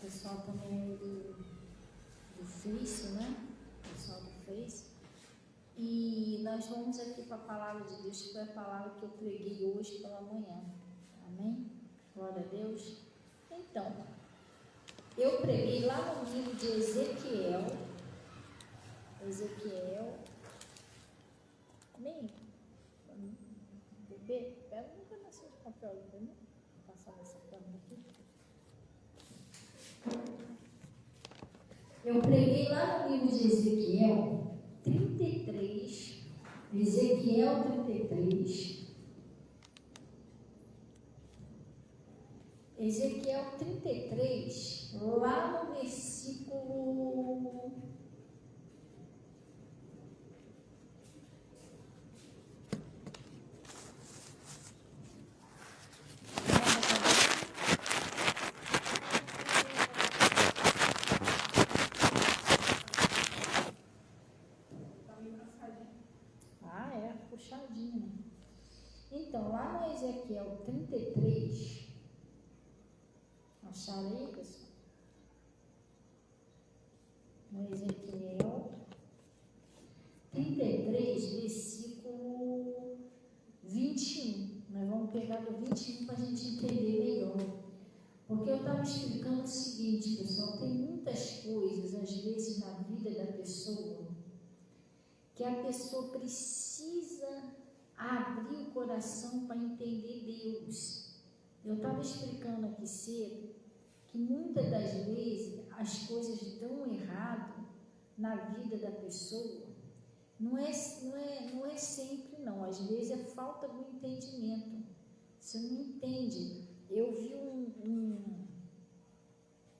pessoal também do Face, né? O pessoal do Face. E nós vamos aqui para a palavra de Deus, que foi a palavra que eu preguei hoje pela manhã. Amém? Glória a Deus. Então, eu preguei lá no livro de Ezequiel. Bebê, pega um pedacinho de papel, entendeu? Vou passar nessa câmera aqui. Eu preguei lá no livro de Ezequiel 33. Ezequiel 33. Ezequiel 33, lá no versículo 'é puxadinho. Então, lá no Ezequiel 33, acharam aí, pessoal? No Ezequiel 33, versículo 21. Nós vamos pegar do 21 para a gente entender melhor. Porque eu estava explicando o seguinte, pessoal, tem muitas coisas, às vezes, na vida da pessoa, que a pessoa precisa abrir o coração para entender Deus. Eu estava explicando aqui cedo que muitas das vezes as coisas dão errado na vida da pessoa. Não é sempre não, às vezes é falta do entendimento. Você não entende. Eu vi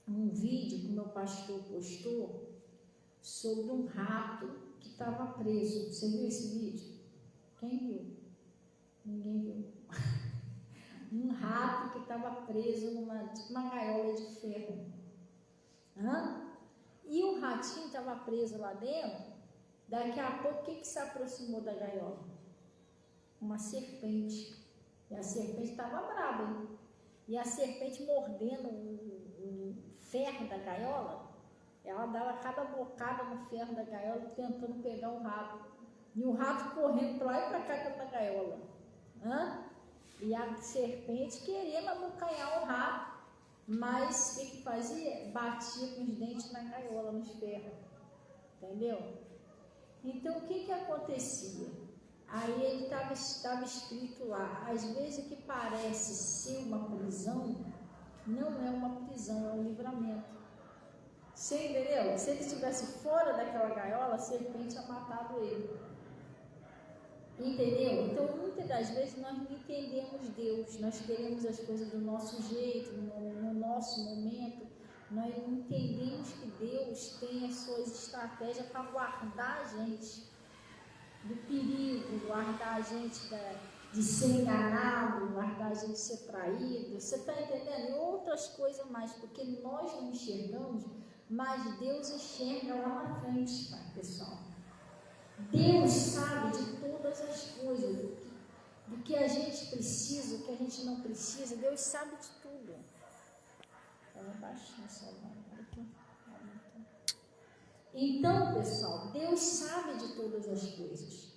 um vídeo que o meu pastor postou sobre um rato que estava preso. Você viu esse vídeo? Quem viu? Ninguém viu. Um rato que estava preso numa gaiola de ferro. E o ratinho estava preso lá dentro. Daqui a pouco, o que se aproximou da gaiola? Uma serpente. E a serpente estava brava, hein? E a serpente mordendo o ferro da gaiola, ela dava cada bocada no ferro da gaiola, tentando pegar o rato. E o rato correndo para lá e para cá dentro da gaiola. E a serpente querendo abocanhar o rato. Mas o que fazia? Batia com os dentes na gaiola, nos ferros. Entendeu? Então, o que acontecia? Aí ele estava escrito lá, às vezes o que parece ser uma prisão, não é uma prisão, é um livramento. Você entendeu? Se ele estivesse fora daquela gaiola, a serpente tinha matado ele. Entendeu? Então, muitas das vezes nós não entendemos Deus, nós queremos as coisas do nosso jeito, no nosso momento. Nós não entendemos que Deus tem as suas estratégias para guardar a gente do perigo, guardar a gente de ser enganado, guardar a gente de ser traído. Você está entendendo? E outras coisas mais, porque nós não enxergamos, mas Deus enxerga lá na frente, tá, pessoal? Deus sabe de todas as coisas, do que a gente precisa, do que a gente não precisa. Deus sabe de tudo. Então, pessoal, Deus sabe de todas as coisas.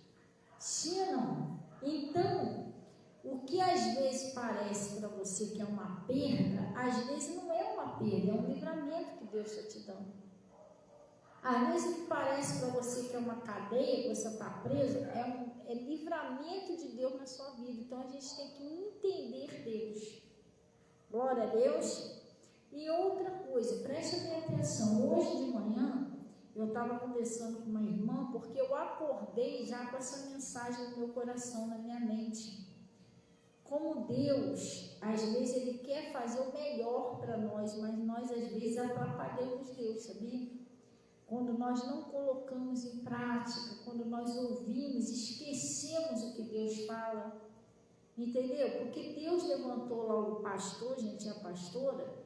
Sim ou não? Então, o que às vezes parece para você que é uma perda, às vezes não é uma perda, é um livramento que Deus está te dando. Às vezes o que parece para você que é uma cadeia, que você está preso, é livramento de Deus na sua vida. Então a gente tem que entender Deus. Glória a Deus. E outra coisa, preste bem atenção. Hoje de manhã eu estava conversando com uma irmã, porque eu acordei já com essa mensagem no meu coração, na minha mente. Como Deus, às vezes Ele quer fazer o melhor para nós, mas nós às vezes atrapalhamos Deus, sabia? Quando nós não colocamos em prática, quando nós ouvimos, esquecemos o que Deus fala, entendeu? Porque Deus levantou lá o pastor, gente, a pastora,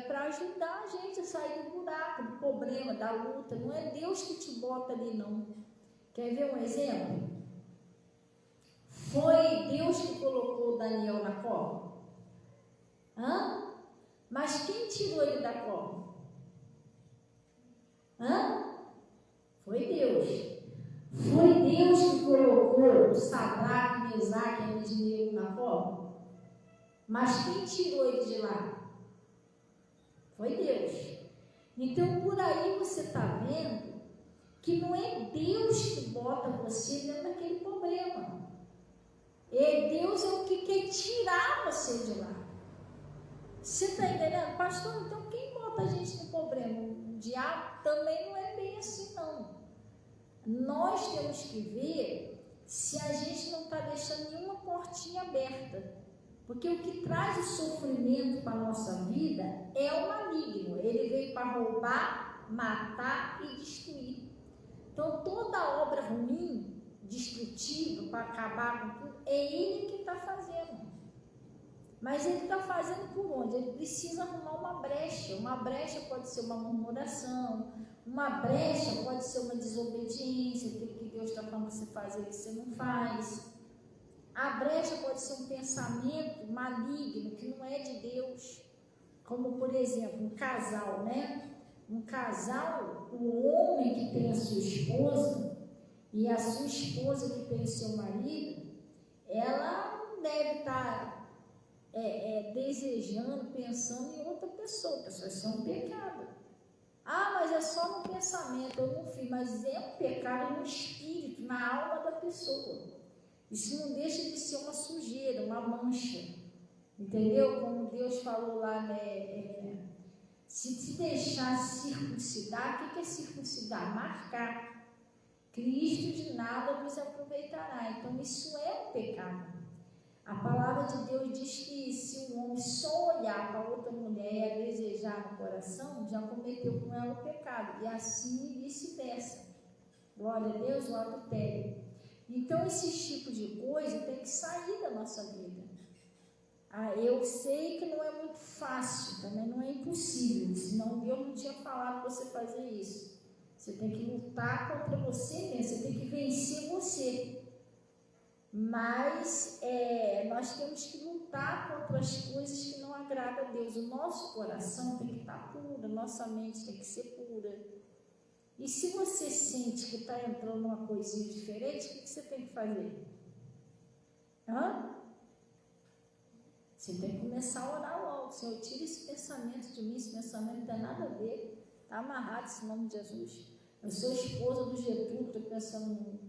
para ajudar a gente a sair do buraco, do problema, da luta. Não é Deus que te bota ali, não. Quer ver um exemplo? Foi Deus que colocou Daniel na cova? Mas quem tirou ele da cova? Foi Deus. Foi Deus que colocou o Sadraque, Mesaque e Abednego na cova? Mas quem tirou ele de lá? Foi Deus. Então, por aí você está vendo que não é Deus que bota você dentro daquele problema. Deus é o que quer tirar você de lá. Você está entendendo? Pastor, então quem bota a gente no problema? O diabo também não é bem assim, não. Nós temos que ver se a gente não está deixando nenhuma portinha aberta. Porque o que traz o sofrimento para a nossa vida é o maligno. Ele veio para roubar, matar e destruir. Então, toda obra ruim, destrutiva, para acabar com tudo, é ele que está fazendo. Mas ele está fazendo por onde? Ele precisa arrumar uma brecha. Uma brecha pode ser uma murmuração, uma brecha pode ser uma desobediência, aquilo que Deus está falando você fazer que você não faz. A brecha pode ser um pensamento maligno, que não é de Deus. Como, por exemplo, um casal, né? Um casal, o homem que tem a sua esposa e a sua esposa que tem o seu marido, ela não deve estar desejando, pensando em outra pessoa. Isso é um pecado. Mas é só no pensamento, eu não fiz, mas é um pecado no espírito, na alma da pessoa. Isso não deixa de ser uma sujeira, uma mancha, entendeu? Como Deus falou lá, né? Se te deixar circuncidar, o que é circuncidar? Marcar. Cristo de nada vos aproveitará. Então isso é um pecado. A palavra de Deus diz que se um homem só olhar para outra mulher e a desejar no coração, já cometeu com ela o pecado, e assim vice-versa. Glória a Deus, o adultério. Então, esse tipo de coisa tem que sair da nossa vida. Eu sei que não é muito fácil, também não é impossível, senão Deus não tinha falado para você fazer isso. Você tem que lutar contra você mesmo, você tem que vencer você. Mas nós temos que lutar contra as coisas que não agradam a Deus. O nosso coração tem que estar puro, a nossa mente tem que ser pura. E se você sente que está entrando uma coisinha diferente, o que você tem que fazer? Você tem que começar a orar logo. Senhor, tira esse pensamento de mim, esse pensamento não tem nada a ver. Está amarrado esse nome de Jesus. Eu sou esposa do Getúlio, estou pensando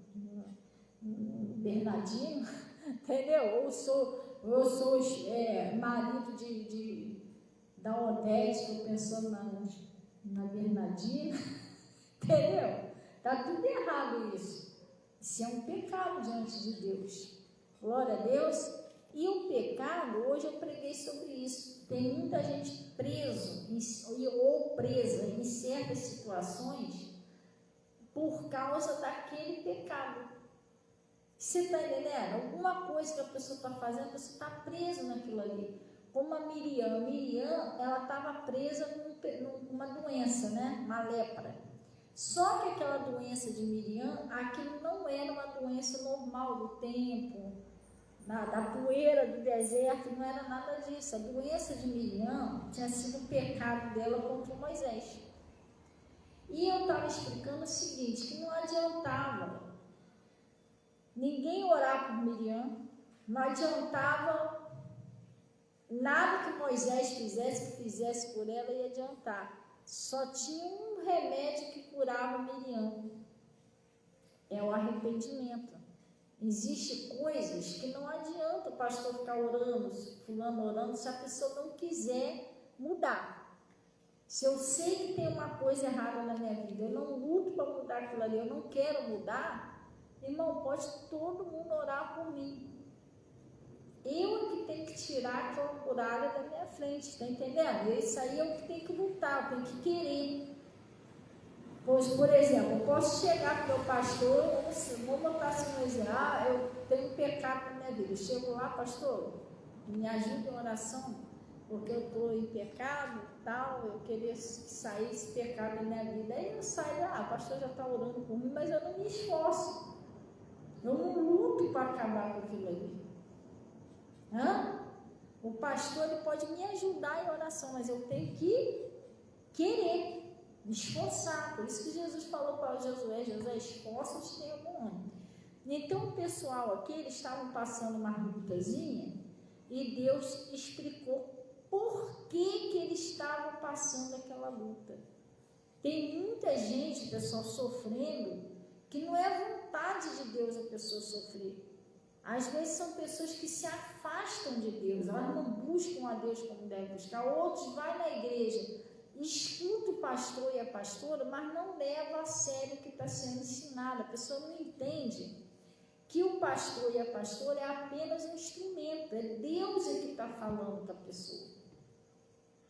no Bernardino, entendeu? Ou eu sou marido da Odete, estou pensando na Bernardina, entendeu? Está tudo errado isso. Isso é um pecado diante de Deus. Glória a Deus. E o pecado, hoje eu preguei sobre isso. Tem muita gente preso ou presa em certas situações por causa daquele pecado. Você está entendendo? Alguma coisa que a pessoa está fazendo, você está preso naquilo ali. Como a Miriam. Ela estava presa com uma doença, né? Uma lepra. Só que aquela doença de Miriam, aquilo não era uma doença normal do tempo, da poeira do deserto, não era nada disso. A doença de Miriam tinha sido um pecado dela contra Moisés. E eu estava explicando o seguinte, que não adiantava ninguém orar por Miriam, não adiantava nada que Moisés fizesse por ela, ia adiantar. Só tinha um remédio que curava Miriam, é o arrependimento. Existem coisas que não adianta o pastor ficar orando, fulano orando, se a pessoa não quiser mudar. Se eu sei que tem uma coisa errada na minha vida, eu não luto para mudar aquilo ali, eu não quero mudar, irmão, pode todo mundo orar por mim. Eu é que tenho que tirar aquela muralha da minha frente, está entendendo? Isso aí é o que tem que lutar, eu tenho que querer. Pois, por exemplo, eu posso chegar para o meu pastor, vou botar assim um exemplo, eu tenho um pecado na minha vida. Eu chego lá, pastor, me ajuda em oração, porque eu estou em pecado e tal, eu queria sair desse pecado da minha vida. Aí eu saio, o pastor já está orando por mim, mas eu não me esforço. Eu não luto para acabar com aquilo ali. O pastor ele pode me ajudar em oração, mas eu tenho que querer, me esforçar. Por isso que Jesus falou para Josué: Josué, esforça-te, tenha bom ânimo. Então o pessoal aqui, eles estavam passando uma lutazinha e Deus explicou por que eles estavam passando aquela luta. Tem muita gente, pessoal, sofrendo, que não é vontade de Deus a pessoa sofrer. Às vezes são pessoas que se afastam de Deus, elas não buscam a Deus como devem buscar. Outros vão na igreja, escuta o pastor e a pastora, mas não leva a sério o que está sendo ensinado. A pessoa não entende que o pastor e a pastora é apenas um instrumento, é Deus que está falando com a pessoa.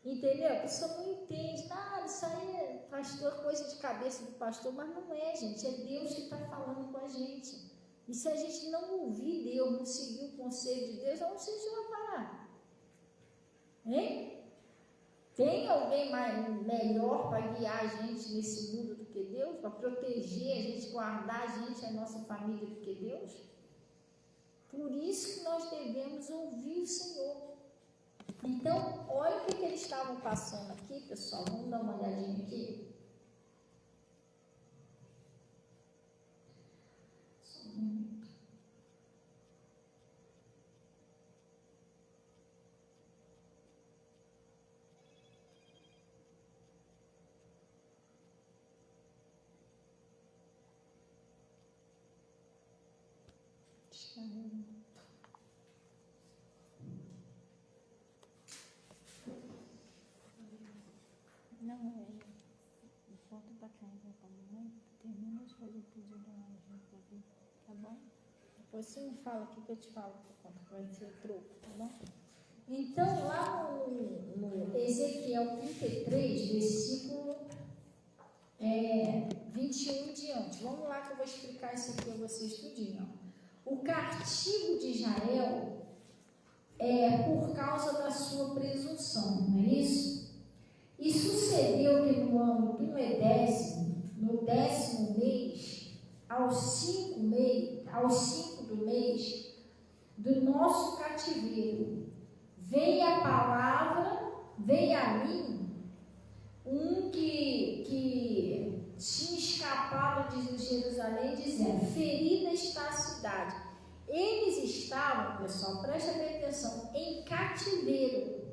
Entendeu? A pessoa não entende, isso aí é pastor, coisa de cabeça do pastor, mas não é, gente, é Deus que está falando com a gente. E se a gente não ouvir Deus, não seguir o conselho de Deus, onde você vai parar? Hein? Tem alguém melhor para guiar a gente nesse mundo do que Deus? Para proteger a gente, guardar a gente, a nossa família do que Deus? Por isso que nós devemos ouvir o Senhor. Então, olha o que eles estavam passando aqui, pessoal. Vamos dar uma olhadinha aqui. Só um minuto. Não, volta para casa com a mamãe, termina de fazer o pedido da ajuda, tá bom? Depois você me fala aqui que eu te falo quanto vai ser o troco, tá bom? Então, lá no Ezequiel 33, versículo 21 em diante, vamos lá que eu vou explicar isso aqui a vocês tudinho. O castigo de Israel é por causa da sua presunção, não é isso? E sucedeu que no ano do no 10º mês, aos 5 do mês do nosso cativeiro, veio a palavra, veio a mim, um que tinha escapado de Jerusalém, dizendo: ferida está a cidade. Eles estavam, pessoal, presta bem atenção, em cativeiro.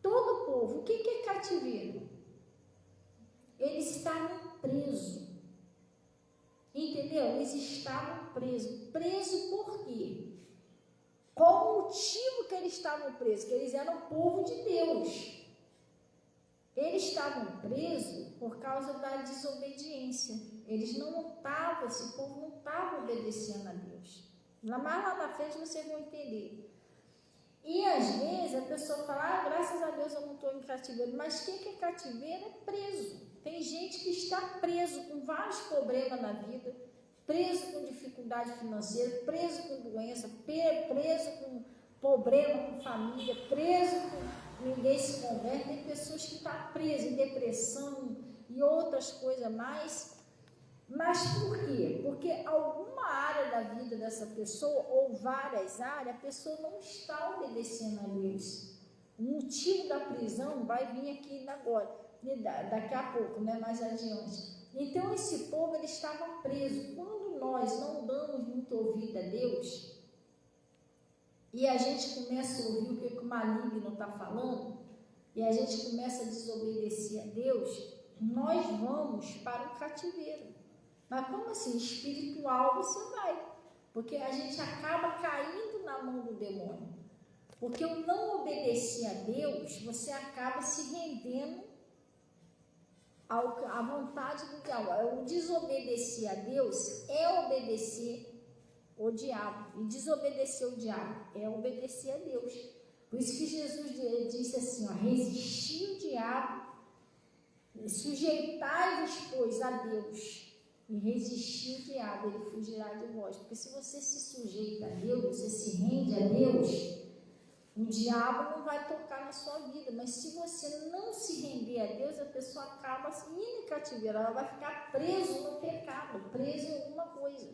Todo o povo, o que é cativeiro? Eles estavam presos. Entendeu? Eles estavam presos. Presos por quê? Qual o motivo que eles estavam presos? Que eles eram o povo de Deus. Eles estavam presos por causa da desobediência. Eles não estavam, esse povo não estava obedecendo a Deus. Mais lá na frente vocês vão entender. E às vezes a pessoa fala: graças a Deus eu não estou em cativeiro. Mas o que é cativeiro? É preso. Tem gente que está preso com vários problemas na vida, preso com dificuldade financeira, preso com doença, preso com problema com família, preso com ninguém se converte. Tem pessoas que estão presas em depressão e outras coisas mais. Mas por quê? Porque alguma área da vida dessa pessoa, ou várias áreas, a pessoa não está obedecendo a Deus. O motivo da prisão vai vir aqui agora, daqui a pouco, né, mais adiante. Então esse povo, ele estava preso. Quando nós não damos muito ouvido a Deus, e a gente começa a ouvir o que o maligno está falando, e a gente começa a desobedecer a Deus, nós vamos para o cativeiro. Mas como assim? Espiritual você vai. Porque a gente acaba caindo na mão do demônio. Porque o não obedecer a Deus, você acaba se rendendo à vontade do diabo. O desobedecer a Deus é obedecer o diabo. E desobedecer o diabo é obedecer a Deus. Por isso que Jesus disse assim, resistir o diabo, sujeitai-vos, pois, a Deus. E resistir o diabo, ele fugirá de vós. Porque se você se sujeita a Deus, você se rende a Deus, o diabo não vai tocar na sua vida. Mas se você não se render a Deus, a pessoa acaba indo em cativeiro. Ela vai ficar presa no pecado, presa em alguma coisa.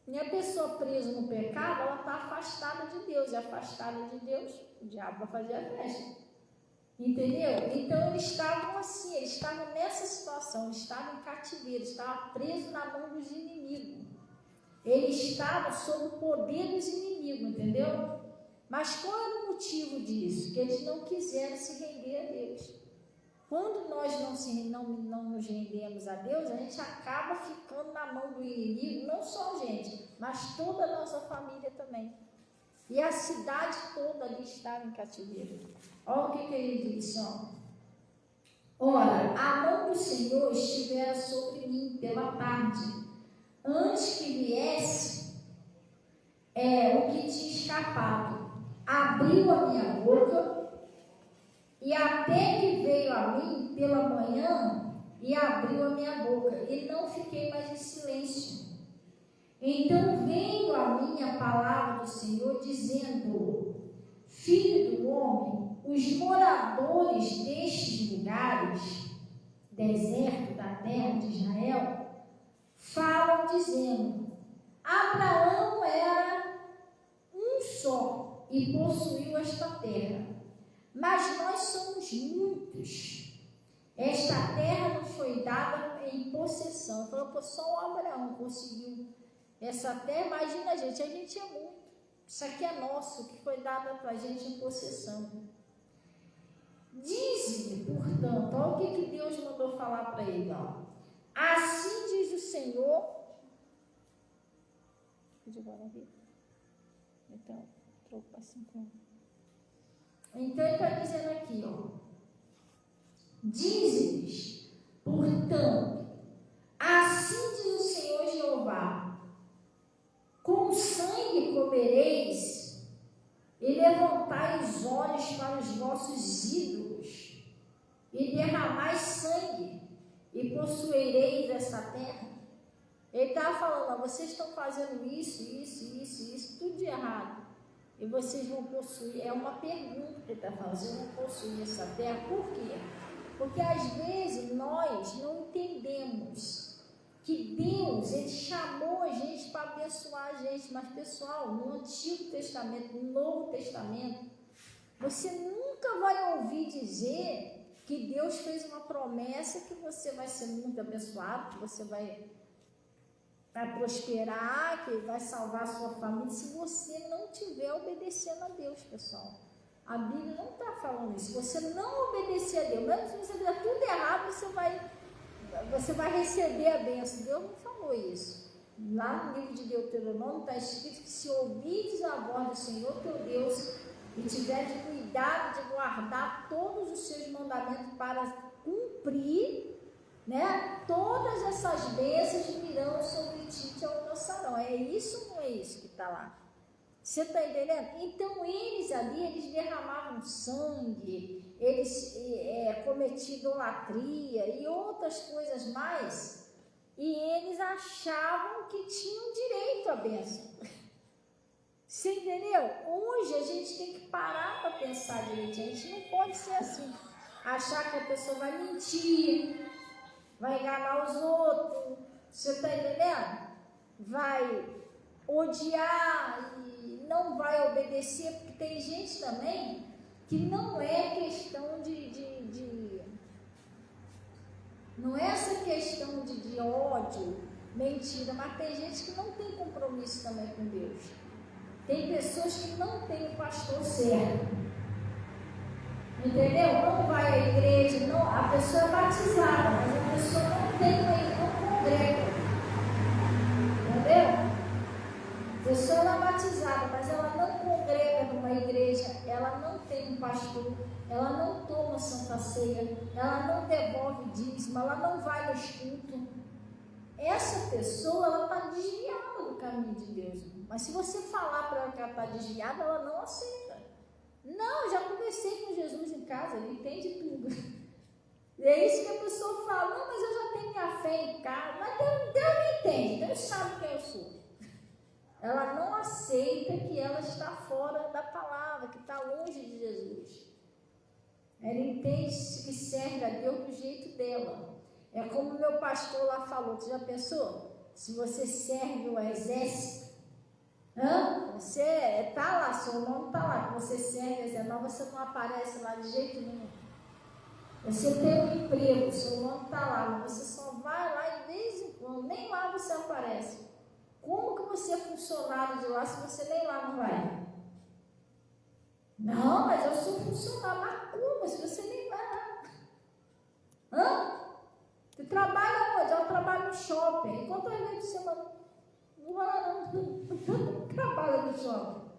E a pessoa presa no pecado, ela está afastada de Deus. E afastada de Deus, o diabo vai fazer a festa. Entendeu? Então eles estavam assim, eles estavam nessa situação, eles estavam em cativeiro, estavam presos na mão dos inimigos. Eles estavam sob o poder dos inimigos, entendeu? Mas qual era o motivo disso? Que eles não quiseram se render a Deus. Quando nós não nos rendemos a Deus, a gente acaba ficando na mão do inimigo, não só a gente, mas toda a nossa família também. E a cidade toda ali estava em cativeiro. Olha o que ele disse, ó. Ora, a mão do Senhor estivera sobre mim pela tarde, antes que viesse o que tinha escapado. Abriu a minha boca, e até que veio a mim pela manhã, e abriu a minha boca, e não fiquei mais em silêncio. Então veio a mim a palavra do Senhor, dizendo: Filho do homem, os moradores destes lugares, deserto da terra de Israel, falam dizendo: Abraão era um só e possuiu esta terra, mas nós somos muitos. Esta terra nos foi dada em possessão. Falou, só o Abraão conseguiu essa terra. Imagina a gente é muito. Isso aqui é nosso, que foi dado para a gente em possessão. Diz-me, portanto, olha o que Deus mandou falar para ele. Ó. Assim diz o Senhor. Então, trocou para 5. Então ele está dizendo aqui, ó. Diz-lhes, portanto, assim diz o Senhor Jeová: com sangue comereis e levantai os olhos para os vossos ídolos e derramai sangue e possuireis essa terra. Ele estava falando, ó, vocês estão fazendo isso, tudo de errado. E vocês vão possuir, é uma pergunta que ele está falando, vocês vão possuir essa terra. Por quê? Porque às vezes nós não entendemos que Deus, Ele chamou a gente para abençoar a gente. Mas pessoal, no Antigo Testamento, no Novo Testamento, você nunca vai ouvir dizer que Deus fez uma promessa que você vai ser muito abençoado, que você vai prosperar, que vai salvar a sua família, se você não estiver obedecendo a Deus, pessoal. A Bíblia não está falando isso. Se você não obedecer a Deus, mesmo se você fizer tudo errado, você vai receber a bênção. Deus não falou isso. Lá no livro de Deuteronômio está escrito que se ouvires a voz do Senhor teu Deus e tiver de cuidado de guardar todos os seus mandamentos para cumprir, né, todas essas bênçãos virão sobre ti e te alcançarão. É isso ou não é isso que está lá? Você está entendendo? Então eles ali, eles derramavam sangue, eles cometiam idolatria e outras coisas mais, e eles achavam que tinham direito à bênção. Você entendeu? Hoje a gente tem que parar para pensar direitinho. A gente não pode ser assim, achar que a pessoa vai mentir, vai enganar os outros, você está entendendo? Vai odiar e não vai obedecer, porque tem gente também que não é questão não é essa questão de ódio, mentira, mas tem gente que não tem compromisso também com Deus. Tem pessoas que não têm o pastor certo, entendeu? Não vai à igreja, não, a pessoa é batizada, mas a pessoa não congrega, entendeu? A pessoa é batizada, mas ela não congrega numa igreja, ela não tem um pastor, ela não toma santa ceia, ela não devolve dízimo, ela não vai nos cultos. Essa pessoa, ela está desviada do caminho de Deus. Mas se você falar para ela que ela está desviada, ela não aceita. Não, já conversei com Jesus em casa, ele entende tudo. E é isso que a pessoa fala, não, mas eu já tenho minha fé em casa. Mas Deus me entende, Deus sabe quem eu sou. Ela não aceita que ela está fora da palavra, que está longe de Jesus. Ela entende que serve a Deus do jeito dela. É como o meu pastor lá falou, você já pensou? se você serve o exército, você está lá, seu nome está lá, você serve o exército, mas você não aparece lá de jeito nenhum. Você tem um emprego, seu nome está lá, mas você só vai lá e de vez em quando, nem lá você aparece. Como que você é funcionário de lá se você nem lá não vai? Não, mas eu sou funcionário. Mas como? Se você nem vai lá. Você trabalha onde? Eu trabalho no shopping. Quantas vezes você não vai lá não? Trabalha no shopping.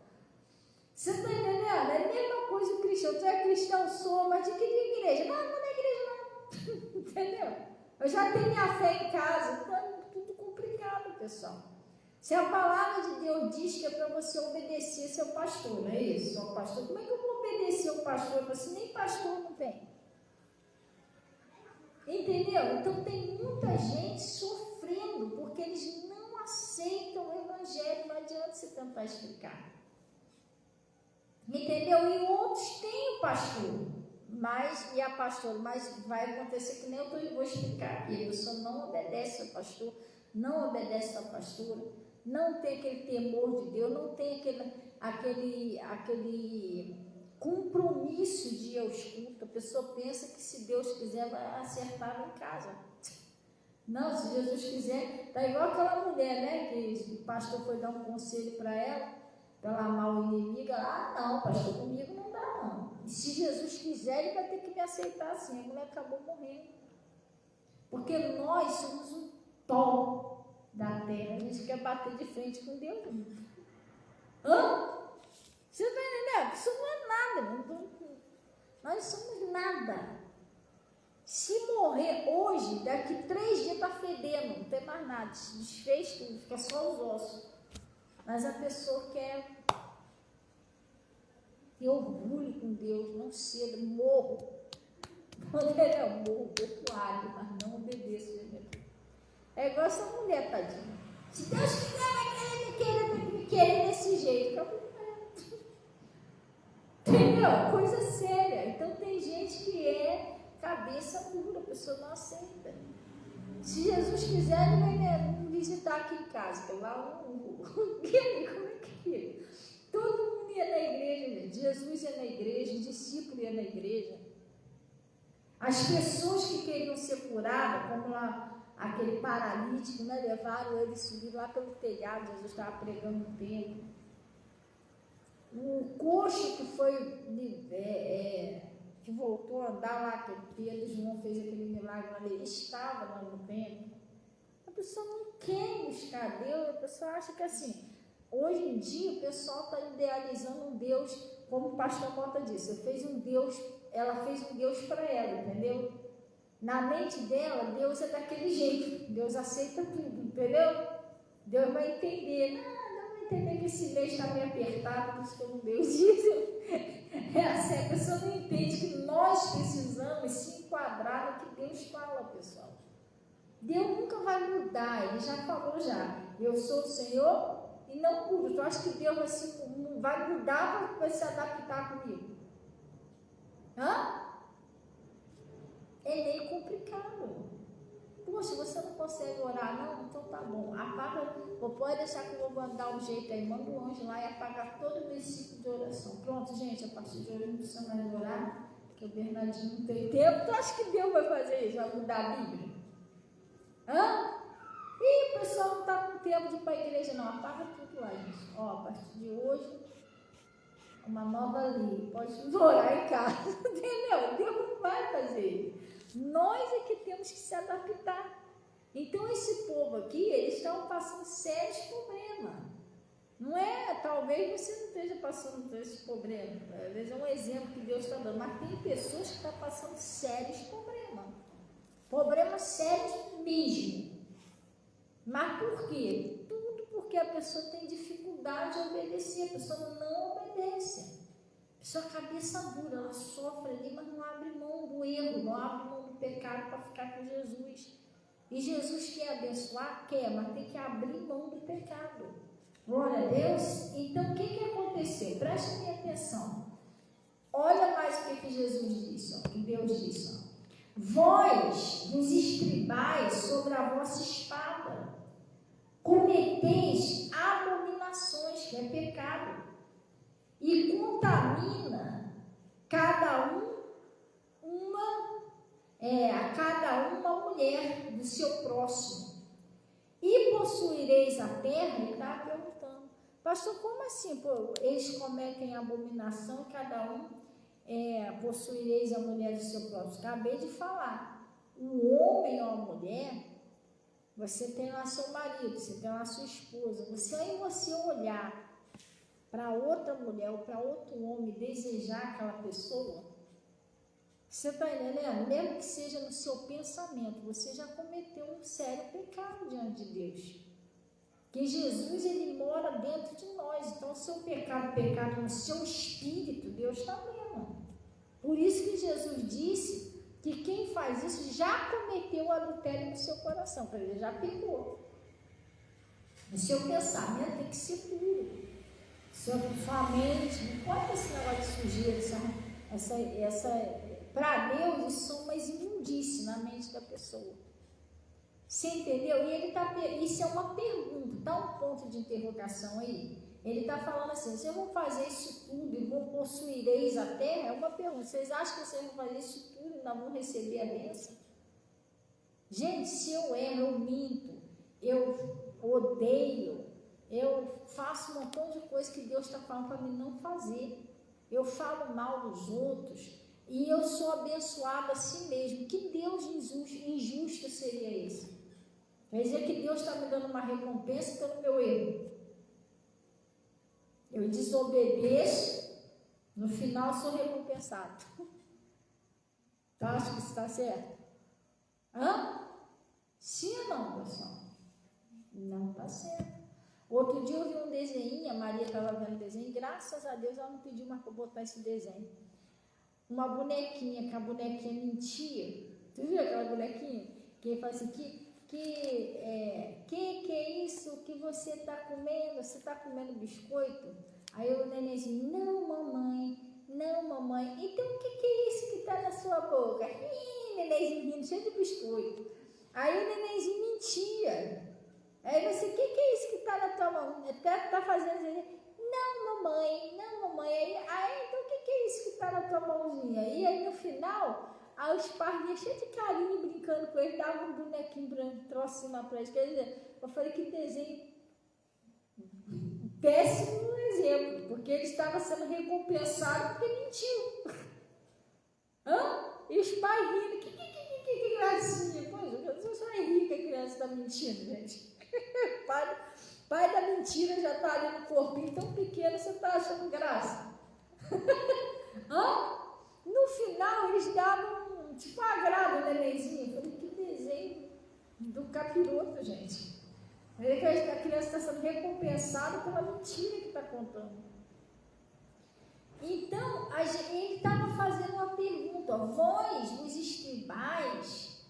Você está entendendo? É a mesma coisa o cristão. Tu é cristão, sou, mas de que igreja? Não, não é igreja não. Entendeu? Eu já tenho minha fé em casa. Então, tudo complicado, pessoal. Se a palavra de Deus diz que é para você obedecer seu pastor, não é isso? Seu pastor, como é que eu vou obedecer o pastor? Se nem pastor não tem. Entendeu? Então tem muita gente sofrendo porque eles não aceitam o evangelho. Não adianta você tentar explicar. Entendeu? E outros têm o pastor. Mas vai acontecer que nem eu vou explicar aqui. A pessoa não obedece ao pastor, não obedece à pastora. Não tem aquele temor de Deus, não tem aquele compromisso de ir ao culto. A pessoa pensa que se Deus quiser vai acertar em casa. Não, se Jesus quiser, tá igual aquela mulher, né, que o pastor foi dar um conselho para ela amar o inimigo. Não, pastor, comigo não dá não. E se Jesus quiser, ele vai ter que me aceitar assim. A mulher acabou morrendo. Porque nós somos um pó da terra, a gente quer bater de frente com Deus. Você está entendendo? Isso não é nada, nós somos nada. Se morrer hoje, daqui 3 dias está fedendo, não tem mais nada, se desfez tudo, fica só os ossos. Mas a pessoa quer ter orgulho com Deus, não ser, morro. Morro pecuário, mas não obedeço. É igual essa mulher, tadinha. Se Deus quiser, vai me querer desse jeito. Entendeu? Coisa séria. Então tem gente que é cabeça dura, a pessoa não aceita. Se Jesus quiser, ele vai me visitar aqui em casa. Que lá como é que é? Todo mundo ia na igreja, gente. Jesus ia na igreja, o discípulo ia na igreja. As pessoas que queriam ser curadas, como lá aquele paralítico, né, levaram ele subir lá pelo telhado, Jesus estava pregando no templo. O coxo que foi, que voltou a andar lá, que Pedro e João fez aquele milagre lá, ele estava lá no templo. A pessoa não quer buscar Deus, a pessoa acha que assim, hoje em dia o pessoal está idealizando um Deus, como o pastor Mota disse, ela fez um Deus para ela, entendeu? Na mente dela, Deus é daquele jeito. Deus aceita tudo, entendeu? Deus vai entender. Não vai entender que esse mês está meio apertado, por isso que eu não dei o dízimo. É assim, a pessoa não entende que nós precisamos se enquadrar no que Deus fala, pessoal. Deus nunca vai mudar, ele já falou já. Eu sou o Senhor e não mudo. Tu acha que Deus vai mudar para se adaptar comigo? É meio complicado. Poxa, você não consegue orar, não? Então tá bom. Apaga, pode deixar que eu vou mandar um jeito aí. Manda um anjo lá e apaga todo o versículo de oração. Pronto, gente, a partir de hoje não precisa mais orar, porque o Bernardinho não tem tempo. Tu acha que Deus vai fazer isso? Vai mudar a Bíblia? Ih, o pessoal não está com tempo de ir para a igreja, não. Apaga tudo lá, gente. A partir de hoje, uma nova lei. Pode orar em casa. Entendeu? Deus não vai fazer isso. Nós é que temos que se adaptar. Então esse povo aqui, eles estão passando sérios problemas. Não é, talvez você não esteja passando por esse problema. Às vezes é um exemplo que Deus está dando, mas tem pessoas que estão passando sérios problemas. Problemas sérios mesmo. Mas por quê? Tudo porque a pessoa tem dificuldade de obedecer, a pessoa não obedece. Sua cabeça dura, ela sofre ali, mas não abre mão do erro, não abre mão do pecado para ficar com Jesus. E Jesus quer abençoar? Quer, mas tem que abrir mão do pecado. Glória a Deus. Então, o que aconteceu? Preste minha atenção. Olha mais o que Jesus disse, o que Deus disse. Vós vos estribais sobre a vossa espada. cometeis abominações, que é pecado, e contamina cada uma mulher do seu próximo, e possuireis a terra. Ele está perguntando, pastor, como assim? Pô, eles cometem abominação, cada um possuireis a mulher do seu próximo. Acabei de falar, o homem ou a mulher, você tem lá seu marido, você tem lá sua esposa, você olhar para outra mulher ou para outro homem, desejar aquela pessoa, você está entendendo? Mesmo que seja no seu pensamento, você já cometeu um sério pecado diante de Deus. Porque Jesus, ele mora dentro de nós. Então, o seu pecado no seu espírito, Deus está vendo. Por isso que Jesus disse que quem faz isso já cometeu o adultério no seu coração, porque ele já pecou. O seu pensamento tem que ser puro. Sua mente, não pode esse negócio de sujeira, para Deus, isso é uma imundície na mente da pessoa. Você entendeu? E isso é uma pergunta, dá um ponto de interrogação aí. Ele está falando assim, vocês vão fazer isso tudo e vão possuireis a terra? É uma pergunta, vocês acham que vocês vão fazer isso tudo e não vão receber a bênção? Gente, se eu erro, eu minto, eu odeio, eu faço um montão de coisa que Deus está falando para mim não fazer. Eu falo mal dos outros e eu sou abençoado assim mesmo. Que Deus injusto seria esse? Quer dizer que Deus está me dando uma recompensa pelo meu erro. Eu desobedeço, no final sou recompensado. Então, acho que isso está certo? Sim ou não, pessoal? Não está certo. Outro dia eu vi um desenho, a Maria estava vendo o desenho, graças a Deus ela não pediu mais para botar esse desenho. Uma bonequinha, que a bonequinha mentia. Tu viu aquela bonequinha? Que ele fala assim, que é isso que você está comendo? Você está comendo biscoito? Aí o nenenzinho, não mamãe. Então o que é isso que está na sua boca? Nenenzinho rindo, cheio de biscoito. Aí o nenenzinho mentia. Aí você, o que é isso que está na tua mão? Está fazendo isso? Não, mamãe. Aí, então o que é isso que está na tua mãozinha? E aí no final, os pais cheios de carinho, brincando com ele, davam um bonequinho branco, trocinho lá pra eles. Quer dizer, eu falei que desenho péssimo exemplo, porque ele estava sendo recompensado porque mentiu. E os pais rindo, que gracinha. Pô, você é rica, a criança está mentindo, gente. Pai da mentira já está ali no corpinho tão pequeno, você está achando graça. No final, eles davam tipo agrado o nenenzinho. Eu falei, que desenho do capiroto, gente. A criança está sendo recompensada pela mentira que está contando. Então, ele estava fazendo uma pergunta: vós vos estribais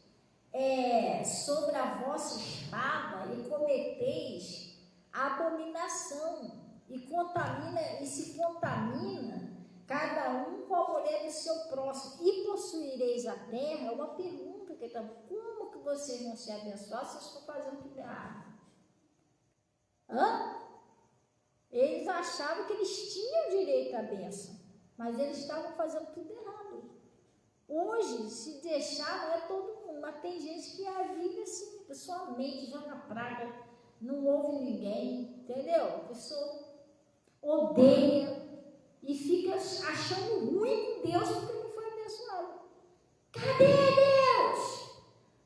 sobre a vossa espada e cometeis abominação e se contamina cada um com a mulher do seu próximo e possuireis a terra. É uma pergunta que está: como que vocês vão se abençoar se vocês estão fazendo tudo errado? Eles achavam que eles tinham direito à bênção, mas eles estavam fazendo tudo errado. Hoje, se deixar, não é todo mundo, mas tem gente que vive assim, pessoalmente, joga praga, não ouve ninguém, entendeu? A pessoa odeia e fica achando ruim com Deus porque não foi abençoado. Cadê Deus?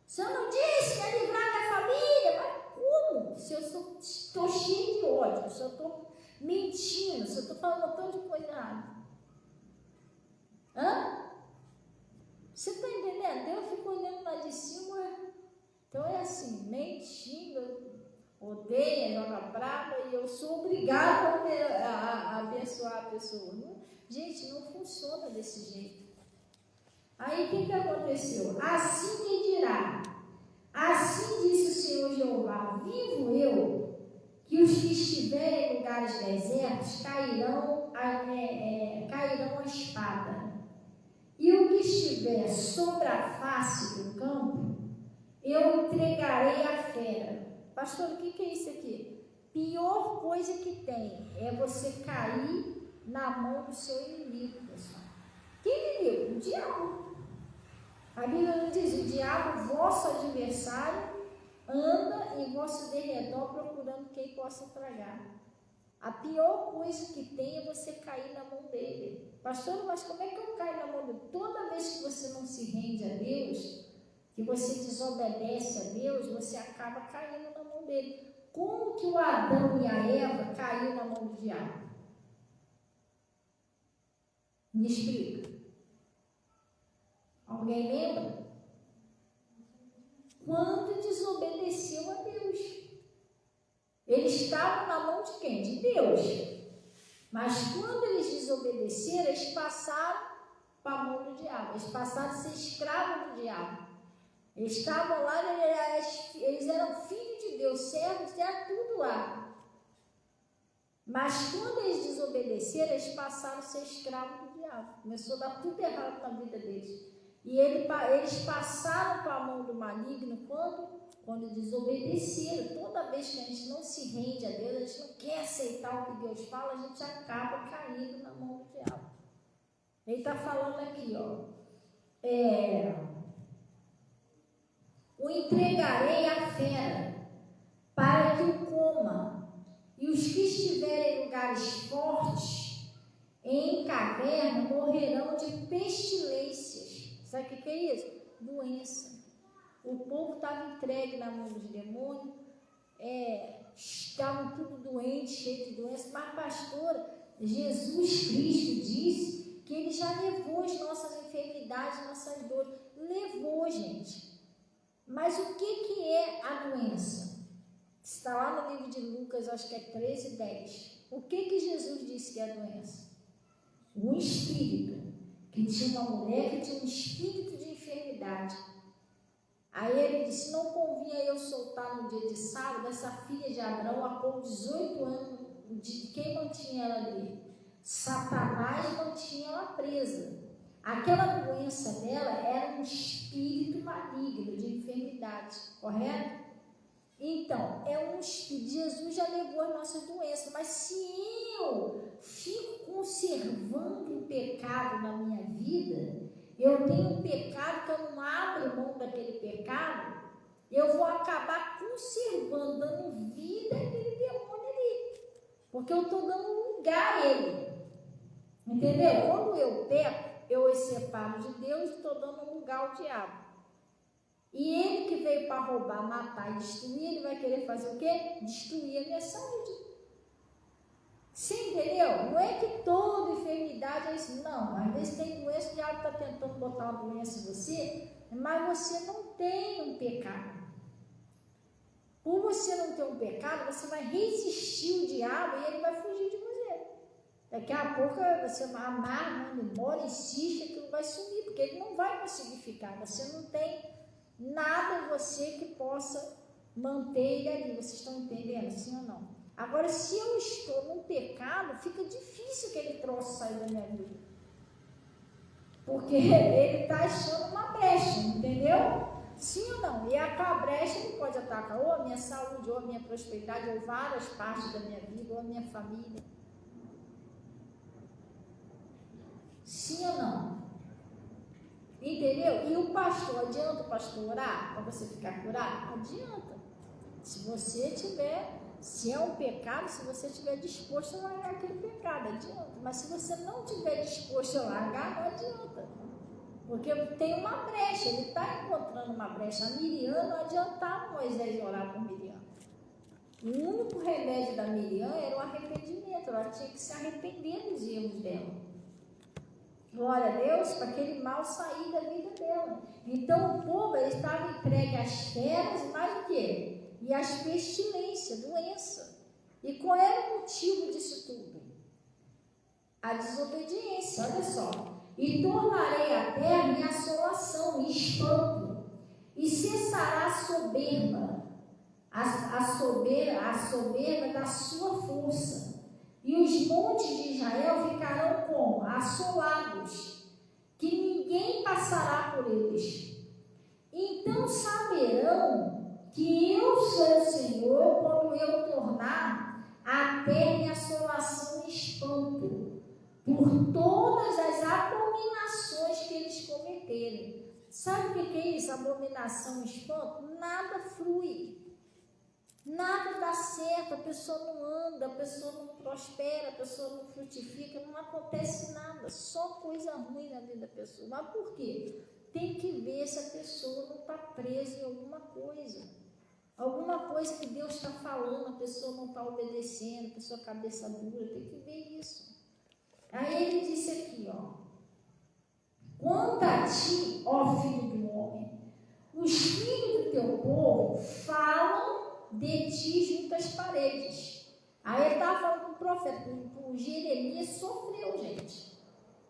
O Senhor não disse que ia livrar minha família? Mas como? Se eu estou cheio de ódio, se eu estou mentindo, se eu estou falando um montão de coisa errada. Você está entendendo? Deus fica olhando lá de cima. Então é assim, mentindo, odeia, joga brava, e eu sou obrigada a abençoar a pessoa. Não, gente, não funciona desse jeito. Aí o que aconteceu? Assim me dirá, assim disse o Senhor Jeová, vivo eu, que os que estiverem em lugares desertos cairão a espada, e o que estiver sobre a face do campo, eu entregarei à fera, Pastor, o que é isso aqui? Pior coisa que tem é você cair na mão do seu inimigo, pessoal. Que inimigo? O diabo. A Bíblia não diz: o diabo, vosso adversário, anda em vosso derredor procurando quem possa tragar. A pior coisa que tem é você cair na mão dele. Pastor, mas como é que eu caio na mão dele? Toda vez que você não se rende a Deus, que você desobedece a Deus, você acaba caindo na mão dele. Como que o Adão e a Eva caiu na mão do diabo? Me explica. Alguém lembra? Quando desobedeceu a Deus. Eles estavam na mão de quem? De Deus. Mas quando eles desobedeceram, eles passaram para a mão do diabo. Eles passaram a ser escravos do diabo. Eles estavam lá, eles eram filhos de Deus, servos, era tudo lá. Mas quando eles desobedeceram, eles passaram a ser escravos do diabo. Começou a dar tudo errado na vida deles. E eles passaram para a mão do maligno quando desobedeceram. Toda vez que a gente não se rende a Deus, a gente não quer aceitar o que Deus fala, a gente acaba caindo na mão do diabo. Ele está falando aqui, ó. O entregarei à fera, para que o coma, e os que estiverem em lugares fortes, em caverna, morrerão de pestilências. Sabe o que é isso? Doença. O povo estava entregue na mão dos demônios, estavam tudo doentes, cheios de doença. Mas, pastora, Jesus Cristo disse que Ele já levou as nossas enfermidades, nossas dores. Levou, gente. Mas o que é a doença? Está lá no livro de Lucas, acho que é 13:10. O que Jesus disse que é a doença? Um espírito. Que tinha uma mulher que tinha um espírito de enfermidade. Aí ele disse: não convinha eu soltar no dia de sábado essa filha de Abraão, a qual 18 anos, de quem mantinha ela ali? Satanás mantinha ela presa. Aquela doença dela era um espírito maligno de enfermidade, correto? Então, é um espírito. Jesus já levou as nossas doenças, mas se eu fico conservando o pecado na minha vida, eu tenho um pecado que eu não abro mão daquele pecado, eu vou acabar conservando, dando vida àquele demônio ali, porque eu estou dando lugar a ele, entendeu? Quando eu peco, eu os separo de Deus e estou dando lugar ao diabo. E ele que veio para roubar, matar e destruir, ele vai querer fazer o quê? Destruir a minha saúde. Sim, entendeu? Não é que toda enfermidade é isso, não. Às vezes tem doença, o diabo está tentando botar uma doença em você, mas você não tem um pecado. Por você não ter um pecado, você vai resistir o diabo e ele vai fugir de você. Daqui a pouco você vai amar, manda embora, insiste, aquilo vai sumir, porque ele não vai conseguir ficar. Você não tem nada em você que possa manter ele ali. Vocês estão entendendo, sim ou não? Agora, se eu estou num pecado, fica difícil que ele troço sair da minha vida. Porque ele está achando uma brecha, entendeu? Sim ou não? E a brecha ele pode atacar ou a minha saúde, ou a minha prosperidade, ou várias partes da minha vida, ou a minha família. Sim ou não? Entendeu? E o pastor, adianta o pastor orar para você ficar curado? Adianta. Se é um pecado, se você estiver disposto a largar aquele pecado, adianta. Mas se você não estiver disposto a largar, não adianta. Porque tem uma brecha, ele está encontrando uma brecha. A Miriam, não adiantava Moisés orar por Miriam. O único remédio da Miriam era o arrependimento. Ela tinha que se arrepender dos erros dela. Glória a Deus, para aquele mal sair da vida dela. Então o povo estava entregue às feras, mais o quê? E às pestilências, doença. E qual era o motivo disso tudo? A desobediência, olha só. E tornarei a terra em assolação, em espanto, e cessará a soberba, a soberba da sua força. E os montes de Israel ficarão como? Assolados, que ninguém passará por eles. Então saberão que eu sou o Senhor quando eu tornar a terra em assolação e espanto por todas as abominações que eles cometerem. Sabe o que é isso? Abominação e espanto? Nada flui. Nada dá certo, a pessoa não anda, a pessoa não prospera, a pessoa não frutifica, não acontece nada, só coisa ruim na vida da pessoa. Mas por quê? Tem que ver se a pessoa não está presa em alguma coisa que Deus está falando, a pessoa não está obedecendo, a pessoa cabeça dura, tem que ver isso. Aí ele disse aqui, ó: quanto a ti, ó filho do homem, os filhos do teu povo falam de ti junto às paredes. Aí ele estava falando com o profeta, o Jeremias sofreu, gente.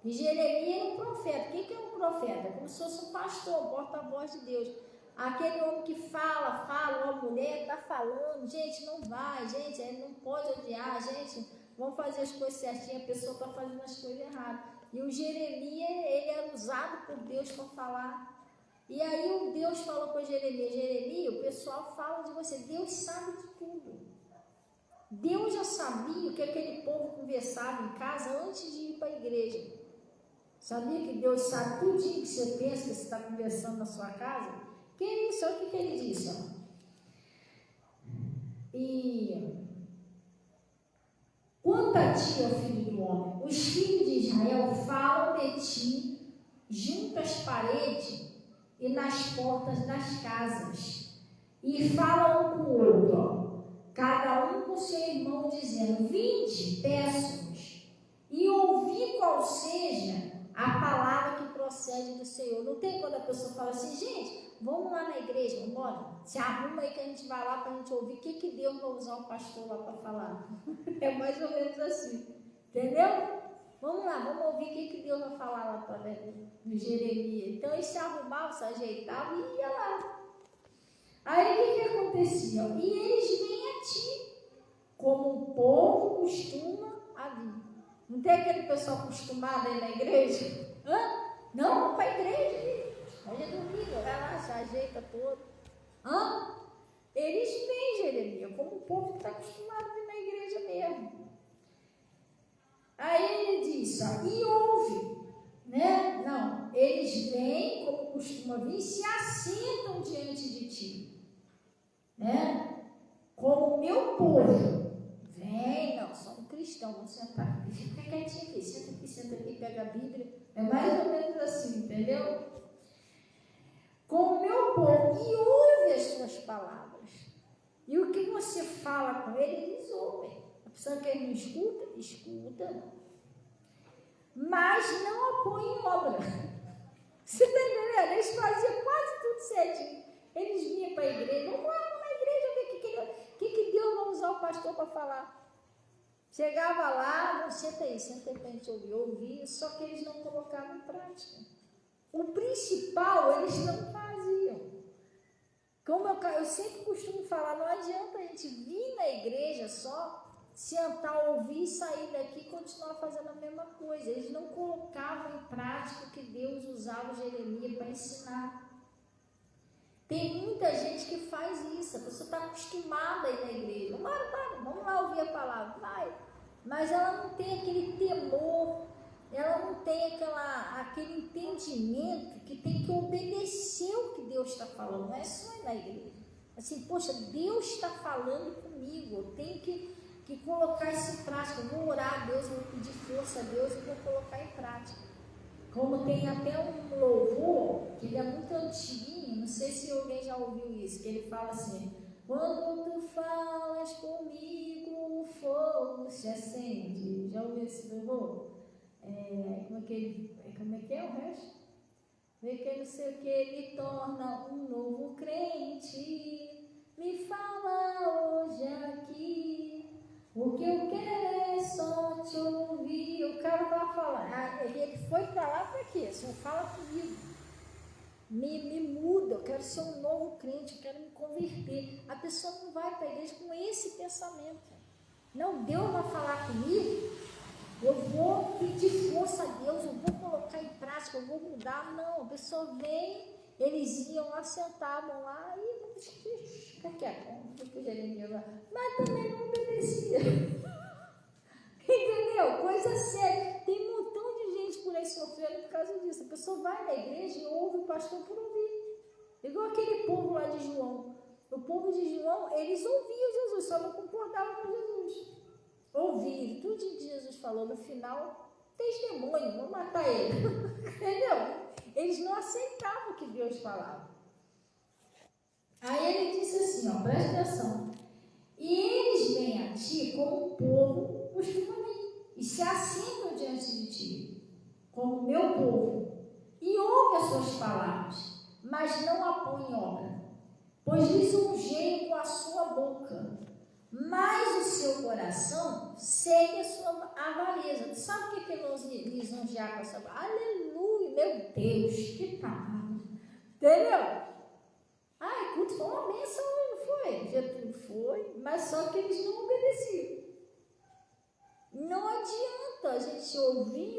E Jeremias era um profeta. O que é um profeta? Como se fosse um pastor, um porta-voz de Deus. Aquele homem que fala, uma mulher está falando, gente, não vai, gente, ele não pode odiar, gente, vamos fazer as coisas certinhas, a pessoa está fazendo as coisas erradas. E o Jeremias, ele era usado por Deus para falar. E aí o Deus falou com Jeremias: Jeremias, o pessoal fala de você, Deus sabe de tudo. Deus já sabia o que aquele povo conversava em casa antes de ir para a igreja. Sabia que Deus sabe tudo que você pensa, que você está conversando na sua casa? Que isso? Olha o que ele disse, ó. E quanto a ti, ó filho do homem, os filhos de Israel falam de ti junto às paredes e nas portas das casas, e falam um com o outro, ó, cada um com seu irmão, dizendo: vinde, peço-vos, e ouvi qual seja a palavra que procede do Senhor. Não tem quando a pessoa fala assim: gente, vamos lá na igreja, vamos embora, se arruma aí que a gente vai lá para a gente ouvir o que Deus vai usar o pastor lá para falar. É mais ou menos assim, entendeu? Vamos lá, vamos ouvir o que Deus vai falar lá para no Jeremias. Então eles se arrumavam, se ajeitavam e ia lá. Aí o que acontecia? E eles vêm a ti, como o povo costuma a vir. Não tem aquele pessoal acostumado aí na igreja? Hã? Não, vamos para a igreja. Hoje é domingo, vai lá, se ajeita todo. Hã? Eles vêm, Jeremias, como o povo que está acostumado a vir na igreja mesmo. Aí ele diz, ó, e ouve, né? Não, eles vêm, como costuma vir, se assentam diante de ti, né? Como o meu povo. Vem, não, sou um cristão, vamos sentar aqui, fica quietinho aqui, senta aqui, pega a Bíblia. É mais ou menos assim, entendeu? Como o meu povo, e ouve as suas palavras. E o que você fala com ele, eles ouvem. A pessoa que ele não escuta, escuta. Mas não a põe em obra. Você está entendendo? Eles faziam quase tudo certinho. Eles vinham para a igreja, vamos na igreja ver o que Deus vai usar o pastor para falar. Chegava lá, não, senta aí para a gente ouvir, só que eles não colocavam em prática. O principal eles não faziam. Como eu sempre costumo falar, não adianta a gente vir na igreja só, sentar, ouvir, sair daqui e continuar fazendo a mesma coisa. Eles não colocavam em prática o que Deus usava o Jeremias para ensinar. Tem muita gente que faz isso, a pessoa está acostumada a ir na igreja. Vamos lá ouvir a palavra, vai. Mas ela não tem aquele temor, ela não tem aquele entendimento que tem que obedecer o que Deus está falando. Não é só ir na igreja. Assim, poxa, Deus está falando comigo, eu tenho que colocar isso em prática. Eu vou orar a Deus, vou pedir força a Deus e vou colocar em prática. Como tem até um louvor, que ele é muito antiguinho, não sei se alguém já ouviu isso, que ele fala assim: quando tu falas comigo, o fogo se acende. Já ouviu esse louvor? Como é que é o resto? Vê que não sei o que, me torna um novo crente. Me fala hoje aqui, o que eu quero é só te ouvir. O cara estava falando, ele foi para lá para quê? Só fala comigo. Me muda, eu quero ser um novo crente, eu quero me converter. A pessoa não vai para a igreja com esse pensamento. Não, Deus vai falar comigo, eu vou pedir força a Deus, eu vou colocar em prática, eu vou mudar. Não, a pessoa vem eles iam lá, sentavam lá e fica quieto, fica Jeremias lá, mas também não obedecia. Entendeu? Coisa séria. Tem um montão de gente por aí sofrendo por causa disso. A pessoa vai na igreja e ouve o pastor por ouvir. Igual aquele povo lá de João. O povo de João, eles ouviam Jesus, só não concordavam com Jesus. Ouviram tudo que Jesus falou no final, testemunho, vamos matar ele. Entendeu? Eles não aceitavam o que Deus falava. Aí ele disse assim, ó, presta atenção. E eles vêm a ti como um povo costuma vir, e se assentam diante de ti, como meu povo, e ouve as suas palavras, mas não a põe em obra, pois lisonjeiam com a sua boca, mas o seu coração segue a sua avareza. Tu sabe o que é lisonjear com a sua boca? Aleluia, meu Deus, que palavra. Entendeu? Ah, o culto foi uma bênção, não foi? Já foi, mas só que eles não obedeciam. Não adianta a gente ouvir,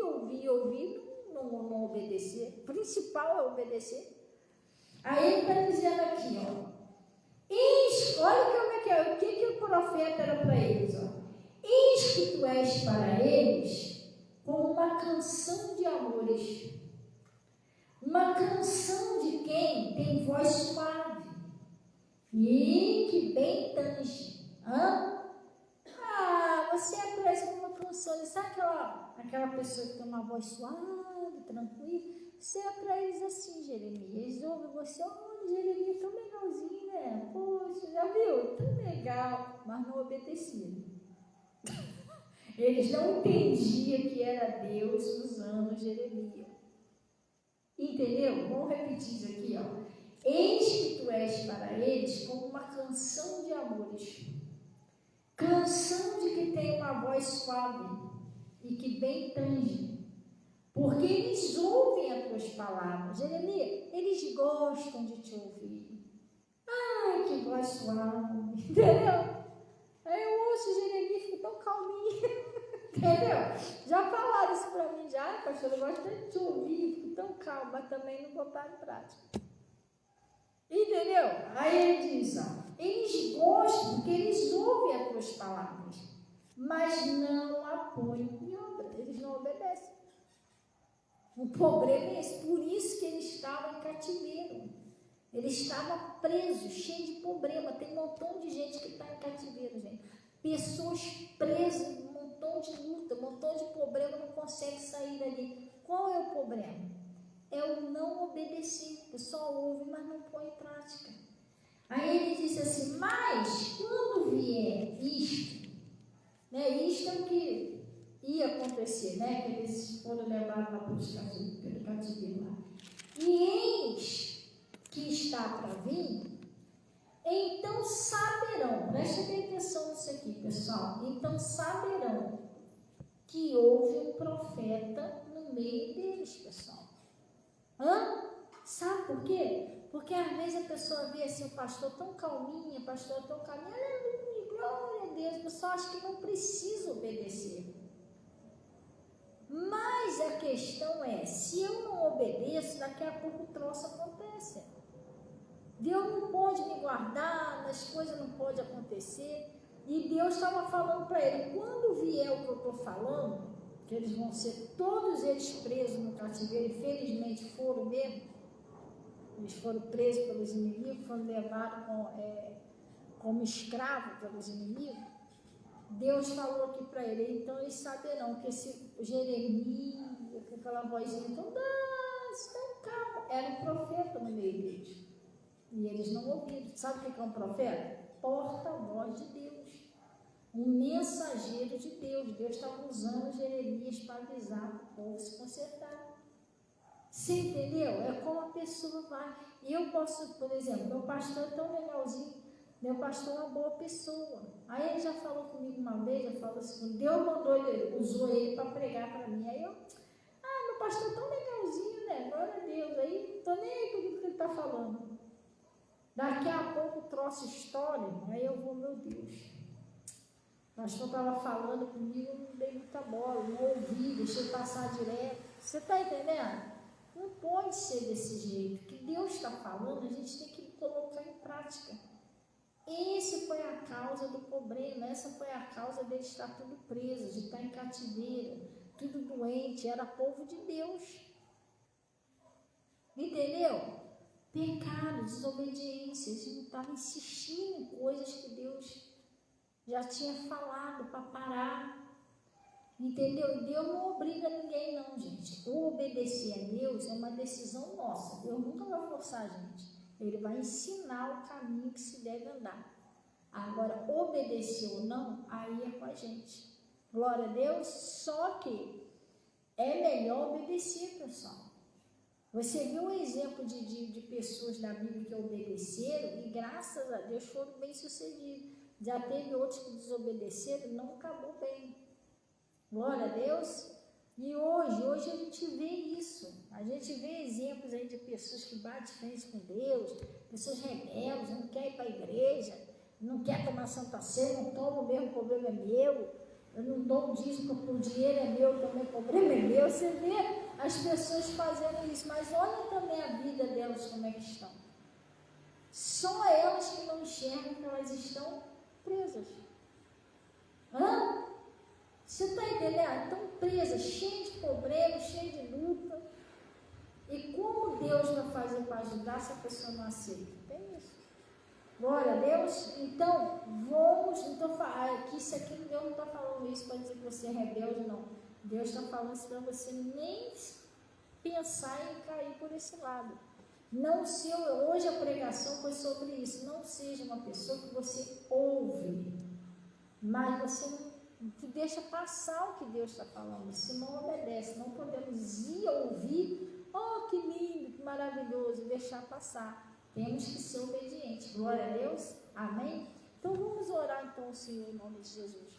não obedecer. O principal é obedecer. Aí ele está dizendo aqui, ó. Olha como é que é, o que o profeta era para eles, ó. Eis que tu és para eles como uma canção de amores. Uma canção de quem tem voz suave e que bem tange. Você aparece com uma canção. Sabe aquela pessoa que tem uma voz suave, tranquila? Você é para eles assim, Jeremias. Eles ouvem você, olha, Jeremias, tão legalzinho, né? Poxa, já viu? Tão legal. Mas não obedeciam. Eles não entendiam que era Deus usando Jeremias. Entendeu? Vamos repetir isso aqui, ó. Eis que tu és para eles como uma canção de amores. Canção de que tem uma voz suave e que bem tange. Porque eles ouvem as tuas palavras. Jeremias, eles gostam de te ouvir. Ai, que voz suave. Entendeu? Aí eu ouço Jeremias, fico tão calminho. Entendeu? Já falaram isso para mim, já, pastor, eu gosto de te ouvir, fico tão calmo, mas também não botar em prática. Entendeu? Aí ele diz, ó, eles gostam porque eles ouvem as tuas palavras, mas não a põem em obra, eles não obedecem. O problema é esse, por isso que ele estava em cativeiro. Ele estava preso, cheio de problema. Tem um montão de gente que está em cativeiro, gente. Pessoas presas, um montão de luta, um montão de problema, não consegue sair dali. Qual é o problema? É o não obedecer. O pessoal ouve, mas não põe em prática. Aí ele disse assim, mas quando vier isto, né, isto é o que ia acontecer, né, que eles foram levados lá pelo cativeiro lá. E eis que está para vir, então saberão, preste bem atenção nisso aqui, pessoal, então saberão que houve um profeta no meio deles, pessoal. Sabe por quê? Porque às vezes a pessoa vê assim, o pastor tão calminho, aleluia, glória a Deus, o pessoal acha que não precisa obedecer. Mas a questão é, se eu não obedeço, daqui a pouco o troço acontece. Deus não pode me guardar, as coisas não podem acontecer. E Deus estava falando para ele, quando vier o que eu estou falando, que eles vão ser todos eles presos no cativeiro, e felizmente foram mesmo, eles foram presos pelos inimigos, foram levados como escravos pelos inimigos. Deus falou aqui para ele, então eles saberão que esse Jeremias, com aquela vozinha tão calma, era um profeta no meio deles. E eles não ouviram. Sabe o que é um profeta? Porta-voz de Deus. Um mensageiro de Deus. Deus estava usando Jeremias para avisar o povo se consertar. Você entendeu? É como a pessoa vai. Eu posso, por exemplo, meu pastor é tão legalzinho. Meu pastor é uma boa pessoa. Aí ele já falou comigo uma vez, eu falo assim, Deus usou ele para pregar para mim. Aí eu, meu pastor é tão legalzinho, né? Glória a Deus. Aí não estou nem aí com o que ele está falando. Daqui a pouco o troço histórico, aí eu vou, meu Deus. O pastor estava falando comigo, eu não dei muita bola, não ouvi, deixei passar direto. Você está entendendo? Não pode ser desse jeito, que Deus está em prática. Essa foi a causa do problema, essa foi a causa dele estar tudo preso, de estar em cativeiro, tudo doente, era povo de Deus. Entendeu? Pecado, desobediência, eles não estavam insistindo em coisas que Deus já tinha falado para parar. Entendeu? Deus não obriga ninguém não, gente. Obedecer a Deus é uma decisão nossa. Deus nunca vai forçar a gente. Ele vai ensinar o caminho que se deve andar. Agora, obedecer ou não, aí é com a gente. Glória a Deus. Só que é melhor obedecer, pessoal. Você viu um exemplo de pessoas da Bíblia que obedeceram e graças a Deus foram bem-sucedidos. Já teve outros que desobedeceram e não acabou bem. Glória a Deus. E hoje a gente vê isso. A gente vê exemplos aí de pessoas que batem frente com Deus, pessoas rebeldes, não querem ir para a igreja, não quer tomar Santa Ceia, não toma, o mesmo problema é meu, eu não dou o dízimo porque o dinheiro é meu, também o problema é meu. Você vê as pessoas fazendo isso, mas olha também a vida delas como é que estão. Só elas que não enxergam que elas estão presas. Você está entendendo? Estão presas, cheias de problemas, cheias de luta. E como Deus vai fazer para ajudar se a pessoa não aceita? Tem isso. Glória a Deus. Então, isso aqui Deus não está falando isso para dizer que você é rebelde, não. Deus está falando isso para você nem pensar em cair por esse lado. Hoje a pregação foi sobre isso. Não seja uma pessoa que você ouve, mas você não deixa passar o que Deus está falando. Se não obedece, não podemos ir ouvir. Oh, que lindo, que maravilhoso, deixar passar. Temos que ser obedientes. Glória a Deus. Amém? Então vamos orar então ao Senhor em nome de Jesus.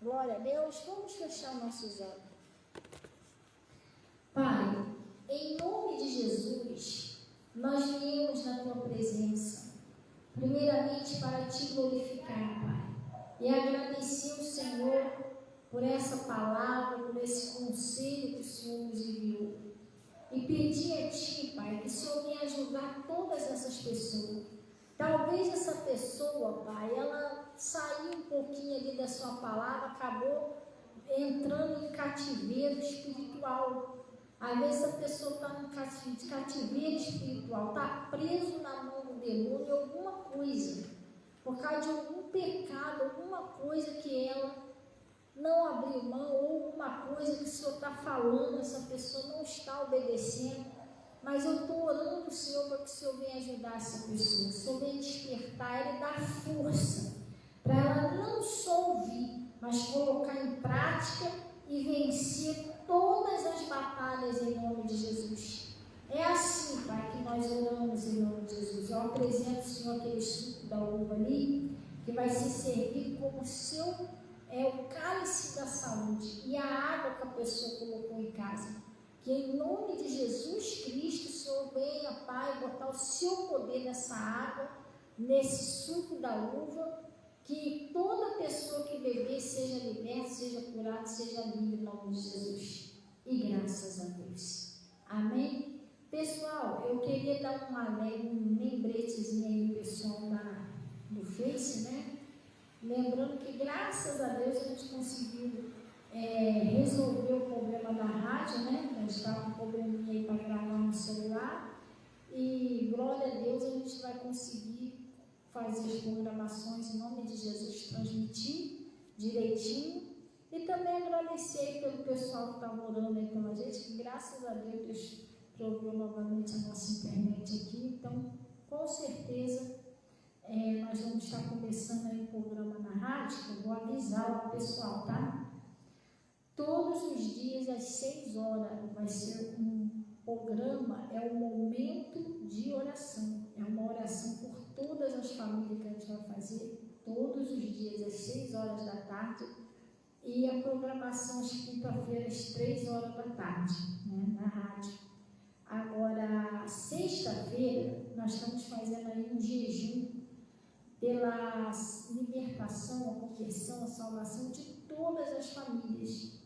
Glória a Deus. Vamos fechar nossos olhos. Pai, em nome de Jesus, nós viemos na tua presença, primeiramente para te glorificar, Pai, e agradecer ao Senhor por essa palavra, por esse conselho que o Senhor nos enviou. E pedir a Ti, Pai, que o Senhor venha ajudar todas essas pessoas. Talvez essa pessoa, Pai, ela saiu um pouquinho ali da sua palavra, acabou entrando em cativeiro espiritual. Às vezes a pessoa está no cativeiro espiritual, está preso na mão do demônio, alguma coisa, por causa de algum pecado, alguma coisa que ela não abriu mão, ou alguma coisa que o Senhor está falando, essa pessoa não está obedecendo, mas eu estou orando ao Senhor para que o Senhor venha ajudar essa pessoa, o Senhor venha despertar ela e dar força, para ela não só ouvir, mas colocar em prática e vencer todas as batalhas em nome de Jesus. É assim, Pai, que nós oramos em nome de Jesus. Eu apresento, Senhor, aquele suco da uva ali, que vai ser servido como o cálice da saúde e a água que a pessoa colocou em casa. Que em nome de Jesus Cristo, o Senhor venha, Pai, botar o seu poder nessa água, nesse suco da uva, que toda pessoa que beber seja liberta, seja curada, seja livre em nome de Jesus. E graças a Deus. Amém? Pessoal, eu queria dar um lembretezinho aí, pessoal, do Face, né? Lembrando que graças a Deus a gente conseguiu resolver o problema da rádio, né? A gente estava com um probleminha aí para gravar no celular. E glória a Deus a gente vai conseguir fazer as programações em nome de Jesus, transmitir direitinho. E também agradecer pelo pessoal que estava orando aí pela gente, que graças a Deus provou novamente a nossa internet aqui. Então, com certeza, nós vamos estar começando aí um programa na rádio, que eu vou avisar o pessoal, tá? Todos os dias, às 6 horas, vai ser um programa, é um momento de oração. É uma oração por todas as famílias que a gente vai fazer, todos os dias, às 6 horas da tarde. E a programação às quinta-feira, às 3 horas da tarde, né, na rádio. Agora, sexta-feira, nós estamos fazendo aí um jejum pela libertação, a conversão, a salvação de todas as famílias.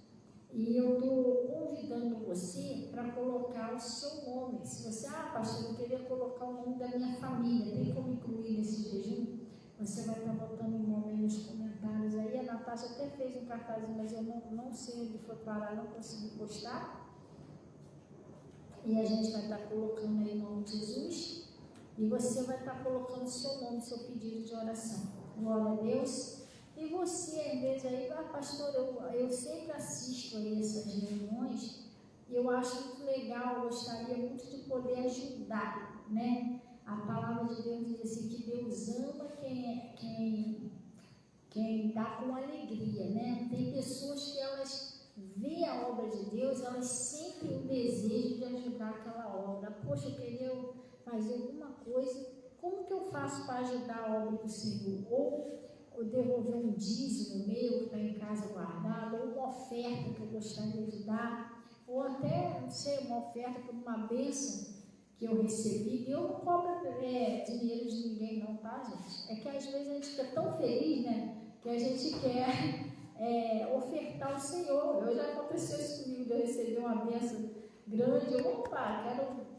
E eu estou convidando você para colocar o seu nome. Se você, pastor, eu queria colocar o nome da minha família, tem como incluir nesse jejum? Você vai estar botando o nome aí nos comentários aí. A Natasha até fez um cartaz, mas eu não sei onde foi parar, não consegui postar. E a gente vai estar colocando aí o nome de Jesus. E você vai estar colocando o seu nome, seu pedido de oração. Glória a Deus. E você, às vezes, aí, pastor, eu sempre assisto a essas reuniões e eu acho muito legal, eu gostaria muito de poder ajudar, né? A palavra de Deus diz assim, que Deus ama quem dá com alegria, né? Tem pessoas que elas veem a obra de Deus, elas sentem o desejo de ajudar aquela obra. Poxa, eu queria fazer alguma coisa, como que eu faço para ajudar a obra do Senhor? Ou devolver um dízimo meu que está em casa guardado, ou uma oferta que eu gostaria de dar, ou até, não sei, uma oferta por uma bênção que eu recebi. E eu não cobro dinheiro de ninguém não, tá, gente? É que às vezes a gente fica tão feliz, né, que a gente quer ofertar ao Senhor. Eu já aconteceu isso comigo, de eu receber uma bênção grande, quero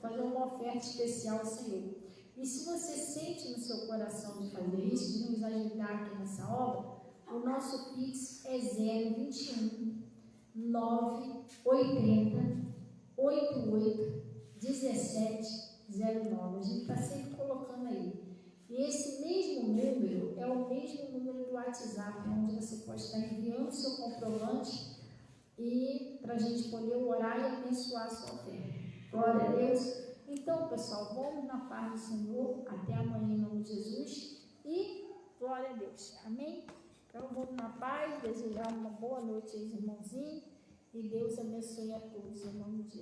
fazer uma oferta especial ao Senhor. E se você sente no seu coração de fazer isso, de nos ajudar aqui nessa obra, o nosso Pix é 021 980 88 1709. A gente está sempre colocando aí. E esse mesmo número é o mesmo número do WhatsApp, onde você pode estar enviando o seu comprovante e para a gente poder orar e abençoar a sua oferta. Glória a Deus. Então, pessoal, vamos na paz do Senhor. Até amanhã, em nome de Jesus. E glória a Deus. Amém? Então, vamos na paz. Desejar uma boa noite aos irmãozinhos. E Deus abençoe a todos, em nome de Jesus.